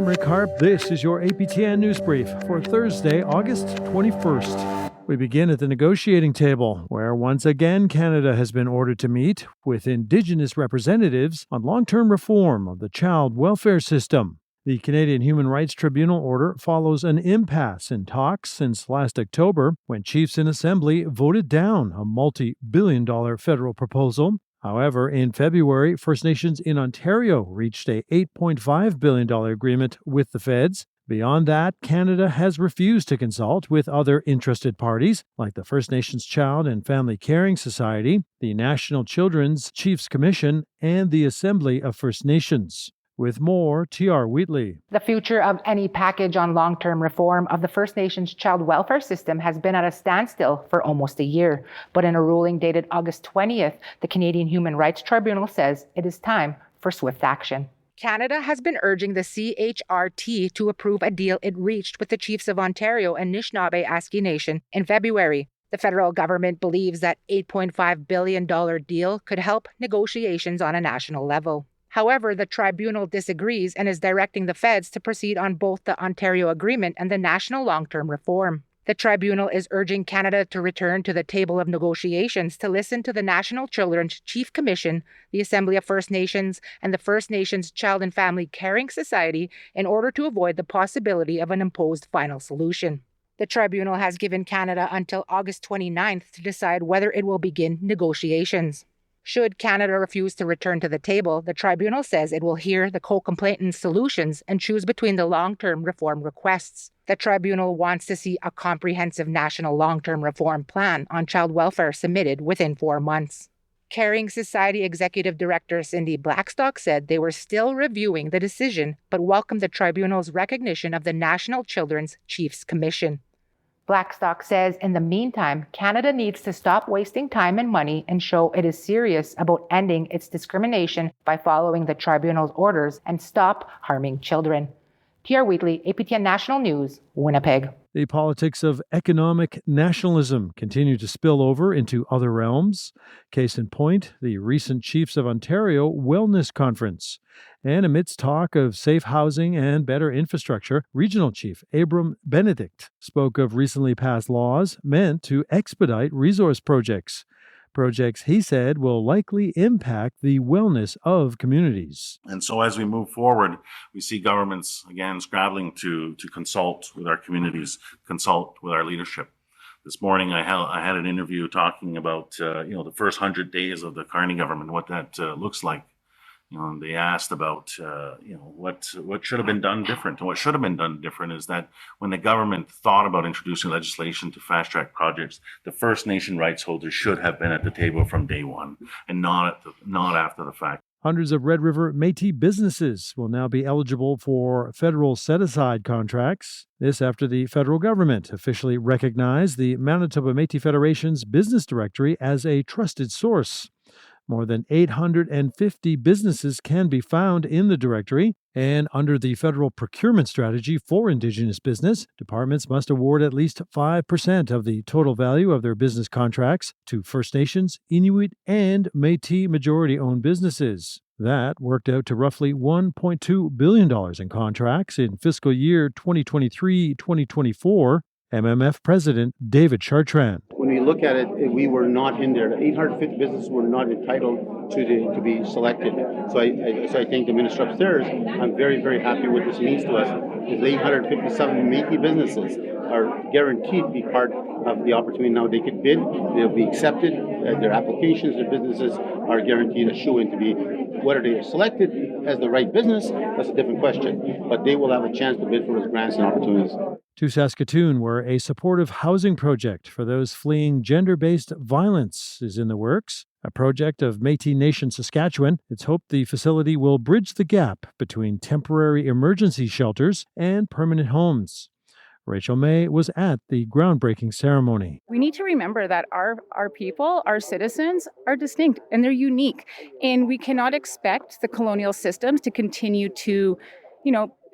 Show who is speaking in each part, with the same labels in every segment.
Speaker 1: I'm Rick Harp. This is your APTN News Brief for Thursday, August 21st. We begin at the negotiating table, where once again Canada has been ordered to meet with Indigenous representatives on long-term reform of the child welfare system. The Canadian Human Rights Tribunal order follows an impasse in talks since last October, when chiefs in Assembly voted down a multi-billion-dollar federal proposal. However, in February, First Nations in Ontario reached a $8.5 billion agreement with the feds. Beyond that, Canada has refused to consult with other interested parties, like the First Nations Child and Family Caring Society, the National Children's Chiefs Commission, and the Assembly of First Nations. With more, T.R. Wheatley.
Speaker 2: The future of any package on long-term reform of the First Nations child welfare system has been at a standstill for almost a year. But in a ruling dated August 20th, the Canadian Human Rights Tribunal says it is time for swift action. Canada has been urging the CHRT to approve a deal it reached with the Chiefs of Ontario and Anishinaabe Nation in February. The federal government believes that $8.5 billion deal could help negotiations on a national level. However, the tribunal disagrees and is directing the feds to proceed on both the Ontario Agreement and the national long-term reform. The tribunal is urging Canada to return to the table of negotiations to listen to the National Children's Chief Commission, the Assembly of First Nations, and the First Nations Child and Family Caring Society in order to avoid the possibility of an imposed final solution. The tribunal has given Canada until August 29th to decide whether it will begin negotiations. Should Canada refuse to return to the table, the tribunal says it will hear the co-complainant's solutions and choose between the long-term reform requests. The tribunal wants to see a comprehensive national long-term reform plan on child welfare submitted within 4 months. Caring Society Executive Director Cindy Blackstock said they were still reviewing the decision, but welcomed the tribunal's recognition of the National Children's Chiefs Commission. Blackstock says, in the meantime, Canada needs to stop wasting time and money and show it is serious about ending its discrimination by following the tribunal's orders and stop harming children. T.R. Wheatley, APTN National News, Winnipeg.
Speaker 1: The politics of economic nationalism continue to spill over into other realms. Case in point, the recent Chiefs of Ontario Wellness Conference. And amidst talk of safe housing and better infrastructure, Regional Chief Abram Benedict spoke of recently passed laws meant to expedite resource projects. Projects, he said, will likely impact the wellness of communities.
Speaker 3: And so as we move forward, we see governments, again, scrabbling to consult with our communities, consult with our leadership. This morning, I had an interview talking about, the first 100 days of the Carney government, what that looks like. And they asked about, what should have been done different. And what should have been done different is that when the government thought about introducing legislation to fast-track projects, the First Nation rights holders should have been at the table from day one and not after the fact.
Speaker 1: Hundreds of Red River Métis businesses will now be eligible for federal set-aside contracts. This after the federal government officially recognized the Manitoba Métis Federation's business directory as a trusted source. More than 850 businesses can be found in the directory, and under the federal procurement strategy for Indigenous business, departments must award at least 5% of the total value of their business contracts to First Nations, Inuit, and Métis majority-owned businesses. That worked out to roughly $1.2 billion in contracts in fiscal year 2023-2024. MMF President David Chartrand.
Speaker 4: When we look at it, we were not in there. The 850 businesses were not entitled to be selected. So I think the minister upstairs, I'm very, very happy what this means to us. Is the 857 Métis businesses are guaranteed to be part of the opportunity. Now they could bid, they'll be accepted, their applications, their businesses are guaranteed a shoe-in to be. Whether they are selected as the right business, that's a different question. But they will have a chance to bid for those grants and opportunities.
Speaker 1: To Saskatoon, where a supportive housing project for those fleeing gender-based violence is in the works. A project of Métis Nation Saskatchewan, it's hoped the facility will bridge the gap between temporary emergency shelters and permanent homes. Rachel May was at the groundbreaking ceremony.
Speaker 5: We need to remember that our people, our citizens, are distinct and they're unique. And we cannot expect the colonial systems to continue to,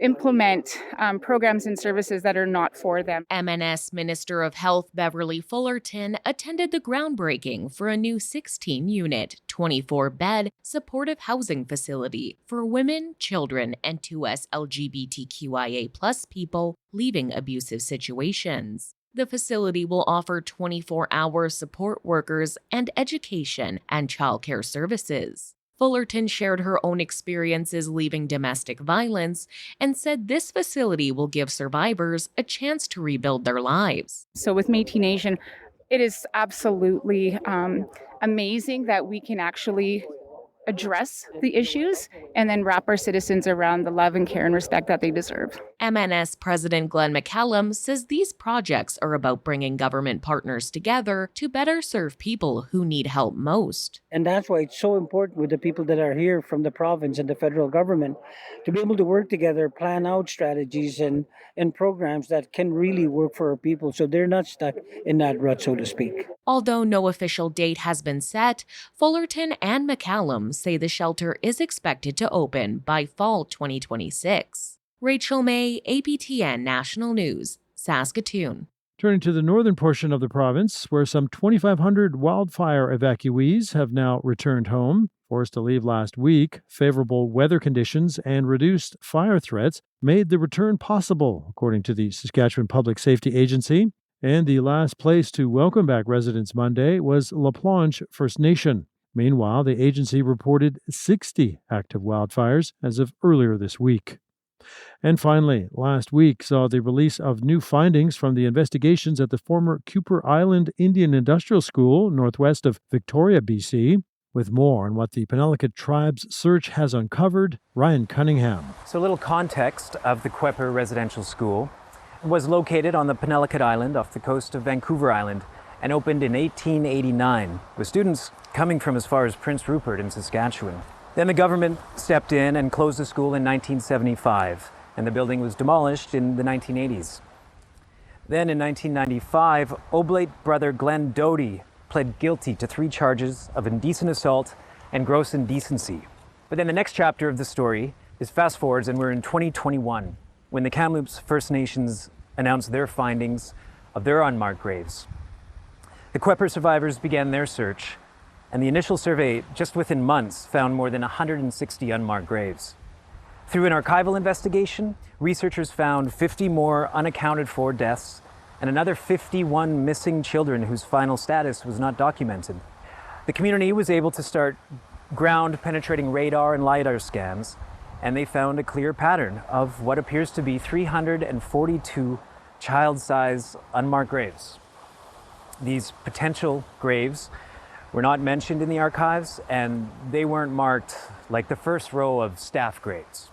Speaker 5: implement programs and services that are not for them.
Speaker 6: MNS Minister of Health Beverly Fullerton attended the groundbreaking for a new 16-unit, 24-bed supportive housing facility for women, children, and 2S LGBTQIA+ people leaving abusive situations. The facility will offer 24-hour support workers and education and childcare services. Fullerton shared her own experiences leaving domestic violence and said this facility will give survivors a chance to rebuild their lives.
Speaker 5: So with Métis Nation, it is absolutely amazing that we can actually address the issues and then wrap our citizens around the love and care and respect that they deserve.
Speaker 6: MNS President Glenn McCallum says these projects are about bringing government partners together to better serve people who need help most.
Speaker 7: And that's why it's so important with the people that are here from the province and the federal government to be able to work together, plan out strategies and programs that can really work for our people so they're not stuck in that rut, so to speak.
Speaker 6: Although no official date has been set, Fullerton and McCallum say the shelter is expected to open by fall 2026. Rachel May, APTN National News, Saskatoon.
Speaker 1: Turning to the northern portion of the province, where some 2,500 wildfire evacuees have now returned home. Forced to leave last week, favorable weather conditions and reduced fire threats made the return possible, according to the Saskatchewan Public Safety Agency. And the last place to welcome back residents Monday was La Planche First Nation. Meanwhile, the agency reported 60 active wildfires as of earlier this week. And finally, last week saw the release of new findings from the investigations at the former Cooper Island Indian Industrial School, northwest of Victoria, BC. With more on what the Penelakut Tribe's search has uncovered, Ryan Cunningham.
Speaker 8: So a little context of the Quepper Residential School. It was located on the Penelakut Island off the coast of Vancouver Island and opened in 1889, with students coming from as far as Prince Rupert in Saskatchewan. Then the government stepped in and closed the school in 1975, and the building was demolished in the 1980s. Then in 1995, Oblate brother Glenn Doty pled guilty to 3 charges of indecent assault and gross indecency. But then the next chapter of the story is fast forwards, and we're in 2021, when the Kamloops First Nations announced their findings of their unmarked graves. The Quepper survivors began their search, and the initial survey, just within months, found more than 160 unmarked graves. Through an archival investigation, researchers found 50 more unaccounted for deaths and another 51 missing children whose final status was not documented. The community was able to start ground-penetrating radar and LiDAR scans, and they found a clear pattern of what appears to be 342 child-size unmarked graves. These potential graves were not mentioned in the archives, and they weren't marked like the first row of staff graves.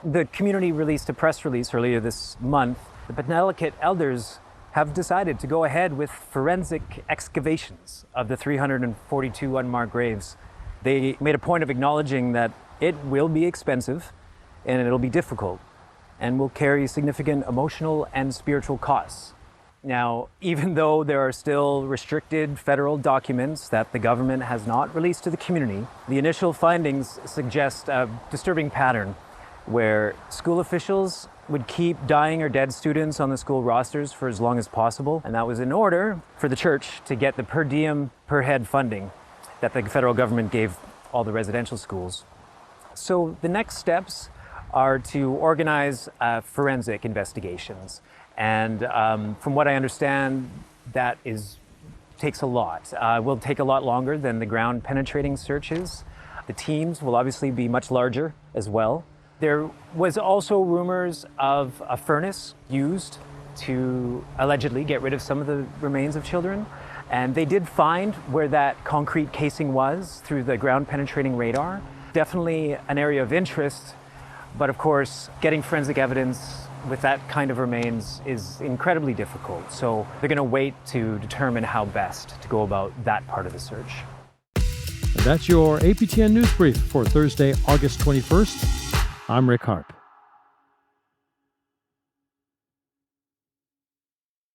Speaker 8: The community released a press release earlier this month. The Penelakut elders have decided to go ahead with forensic excavations of the 342 unmarked graves. They made a point of acknowledging that it will be expensive and it'll be difficult and will carry significant emotional and spiritual costs. Now, even though there are still restricted federal documents that the government has not released to the community, the initial findings suggest a disturbing pattern where school officials would keep dying or dead students on the school rosters for as long as possible, and that was in order for the church to get the per diem, per head funding that the federal government gave all the residential schools. So the next steps are to organize forensic investigations. And from what I understand, that takes a lot. Will take a lot longer than the ground penetrating searches. The teams will obviously be much larger as well. There was also rumors of a furnace used to allegedly get rid of some of the remains of children. And they did find where that concrete casing was through the ground penetrating radar. Definitely an area of interest, but of course, getting forensic evidence with that kind of remains is incredibly difficult. So they're going to wait to determine how best to go about that part of the search.
Speaker 1: And that's your APTN News Brief for Thursday, August 21st. I'm Rick Harp.